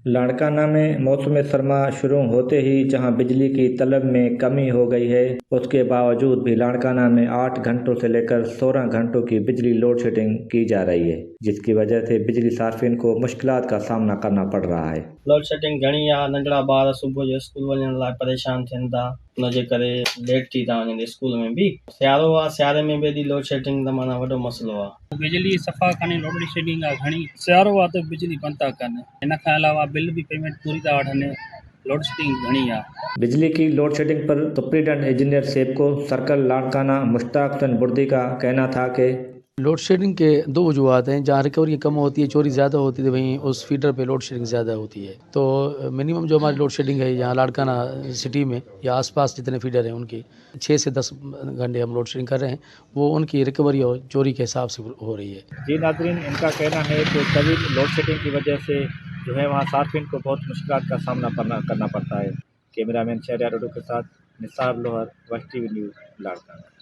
लाड़काना में मौसम सरमा शुरू होते ही जहां बिजली की तलब में कमी हो गई है, उसके बावजूद भी लाड़काना में 8 घंटों से लेकर 16 घंटों की बिजली लोड शेडिंग की जा रही है, जिसकी वजह से बिजली सार्फिन को मुश्किलात का सामना करना पड़ रहा है। लोड शेडिंग घणी आहे। नंढड़ा ॿार सुबुह जो स्कूल वञण लाइ परेशान थियनि था, हुनजे करे लेट थी था वञनि स्कूल में बि। सियारो आहे, सियारे में बि एॾी लोड शेडिंग त माना वॾो मसइलो आहे। बिजली सफ़ा कान्हे, लोड शेडिंग आहे घणी। सियारो आहे त बिजली बंदि था कनि। हिन खां अलावा बिल बि पेमेंट पूरी था वठनि। लोड शेडिंग घणी आहे। बिजली की लोड शेडिंग पर superintendent engineer SEPCO circle Larkana Mushtaq Chand Burdi का कहना था कि लोड शेडिंग के दो वजूहत हैं। जहाँ रिकवरी कम होती है, चोरी ज़्यादा होती है, वहीं उस फीडर पे लोड शेडिंग ज़्यादा होती है। तो मिनिमम जो हमारी लोड शेडिंग है यहाँ लाड़काना सिटी में या आसपास जितने फीडर हैं उनकी 6 से 10 घंटे हम लोड शेडिंग कर रहे हैं, वो उनकी रिकवरी और चोरी के हिसाब से हो रही है। जी नाज़रीन, इनका कहना है कि तवील लोड शेडिंग की वजह से जो है वहाँ सार्फिन को बहुत मुश्किलात का सामना करना पड़ता है। कैमरामैन शहरियार के साथ निसार लोहर, वस्ट टीवी न्यूज़, लाड़काना।